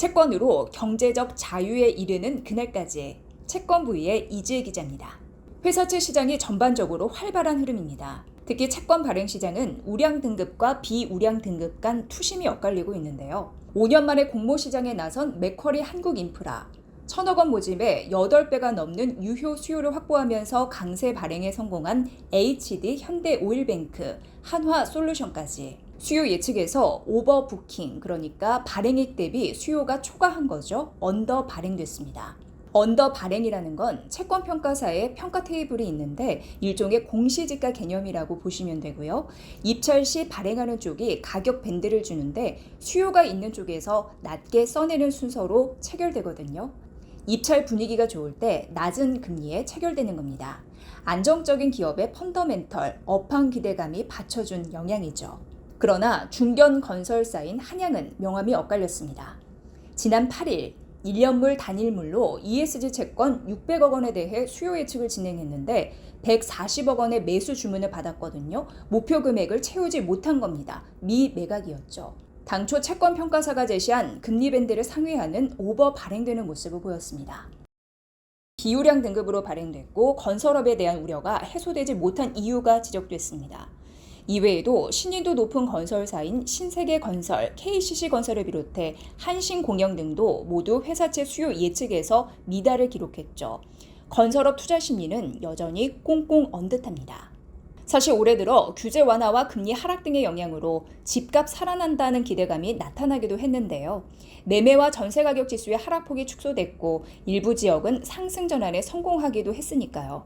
채권으로 경제적 자유에 이르는 그날까지 채권 부위의 이지혜 기자입니다. 회사채 시장이 전반적으로 활발한 흐름입니다. 특히 채권 발행 시장은 우량 등급과 비우량 등급 간 투심이 엇갈리고 있는데요. 5년 만에 공모 시장에 나선 맥쿼리 한국인프라, 1,000억 원 모집에 8배가 넘는 유효 수요를 확보하면서 강세 발행에 성공한 HD 현대오일뱅크, 한화솔루션까지 수요 예측에서 오버부킹, 그러니까 발행액 대비 수요가 초과한 거죠. 언더 발행됐습니다. 언더 발행이라는 건 채권 평가사의 평가 테이블이 있는데 일종의 공시지가 개념이라고 보시면 되고요. 입찰 시 발행하는 쪽이 가격 밴드를 주는데 수요가 있는 쪽에서 낮게 써내는 순서로 체결되거든요. 입찰 분위기가 좋을 때 낮은 금리에 체결되는 겁니다. 안정적인 기업의 펀더멘털, 업황 기대감이 받쳐준 영향이죠. 그러나 중견 건설사인 한양은 명암이 엇갈렸습니다. 지난 8일 1년물 단일물로 ESG 채권 600억 원에 대해 수요 예측을 진행했는데 140억 원의 매수 주문을 받았거든요. 목표 금액을 채우지 못한 겁니다. 미매각이었죠. 당초 채권 평가사가 제시한 금리 밴드를 상회하는 오버 발행되는 모습을 보였습니다. 비우량 등급으로 발행됐고 건설업에 대한 우려가 해소되지 못한 이유가 지적됐습니다. 이외에도 신인도 높은 건설사인 신세계건설, KCC건설을 비롯해 한신공영 등도 모두 회사채 수요 예측에서 미달을 기록했죠. 건설업 투자 심리는 여전히 꽁꽁 언 듯합니다. 사실 올해 들어 규제 완화와 금리 하락 등의 영향으로 집값 살아난다는 기대감이 나타나기도 했는데요. 매매와 전세 가격 지수의 하락폭이 축소됐고 일부 지역은 상승 전환에 성공하기도 했으니까요.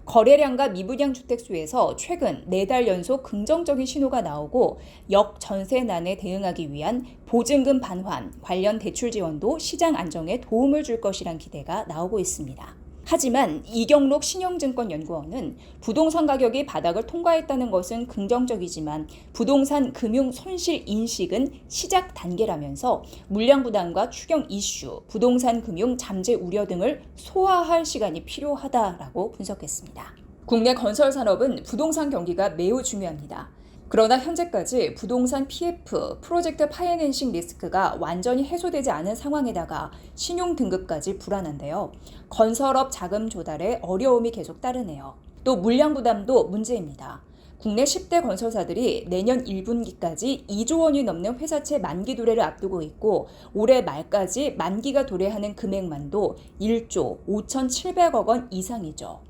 거래량과 미분양 주택수에서 최근 4달 연속 긍정적인 신호가 나오고 역전세난에 대응하기 위한 보증금 반환, 관련 대출 지원도 시장 안정에 도움을 줄 것이란 기대가 나오고 있습니다. 하지만 이경록 신영증권연구원은 부동산 가격이 바닥을 통과했다는 것은 긍정적이지만 부동산 금융 손실 인식은 시작 단계라면서 물량 부담과 추경 이슈, 부동산 금융 잠재 우려 등을 소화할 시간이 필요하다라고 분석했습니다. 국내 건설 산업은 부동산 경기가 매우 중요합니다. 그러나 현재까지 부동산 PF, 프로젝트 파이낸싱 리스크가 완전히 해소되지 않은 상황에다가 신용 등급까지 불안한데요. 건설업 자금 조달에 어려움이 계속 따르네요. 또 물량 부담도 문제입니다. 국내 10대 건설사들이 내년 1분기까지 2조 원이 넘는 회사채 만기 도래를 앞두고 있고 올해 말까지 만기가 도래하는 금액만도 1조 5,700억 원 이상이죠.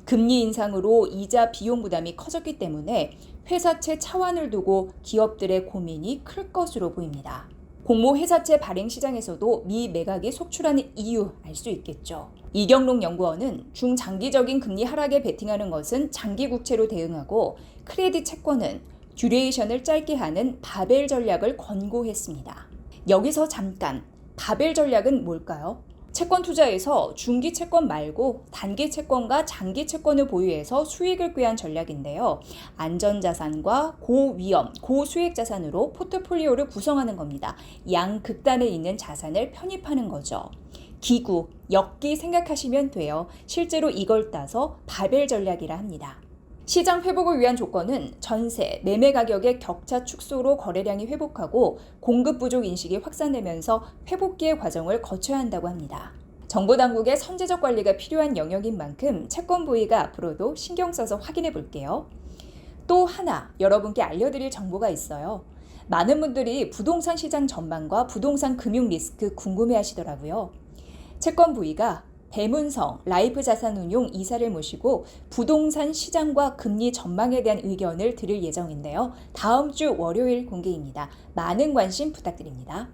금리 인상으로 이자 비용 부담이 커졌기 때문에 회사채 차환을 두고 기업들의 고민이 클 것으로 보입니다. 공모 회사채 발행 시장에서도 미매각이 속출하는 이유 알 수 있겠죠. 이경록 연구원은 중장기적인 금리 하락에 베팅하는 것은 장기 국채로 대응하고 크레딧 채권은 듀레이션을 짧게 하는 바벨 전략을 권고했습니다. 여기서 잠깐, 바벨 전략은 뭘까요? 채권 투자에서 중기 채권 말고 단기 채권과 장기 채권을 보유해서 수익을 꾀한 전략인데요. 안전자산과 고위험, 고수익 자산으로 포트폴리오를 구성하는 겁니다. 양극단에 있는 자산을 편입하는 거죠. 기구, 역기 생각하시면 돼요. 실제로 이걸 따서 바벨 전략이라 합니다. 시장 회복을 위한 조건은 전세, 매매 가격의 격차 축소로 거래량이 회복하고 공급 부족 인식이 확산되면서 회복기의 과정을 거쳐야 한다고 합니다. 정부 당국의 선제적 관리가 필요한 영역인 만큼 채권 부위가 앞으로도 신경 써서 확인해 볼게요. 또 하나 여러분께 알려드릴 정보가 있어요. 많은 분들이 부동산 시장 전망과 부동산 금융 리스크 궁금해 하시더라고요. 채권 부위가 배문성 라이프자산운용 이사를 모시고 부동산 시장과 금리 전망에 대한 의견을 드릴 예정인데요. 다음 주 월요일 공개입니다. 많은 관심 부탁드립니다.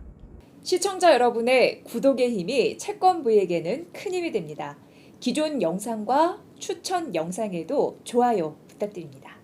시청자 여러분의 구독의 힘이 채권 부에게는 큰 힘이 됩니다. 기존 영상과 추천 영상에도 좋아요 부탁드립니다.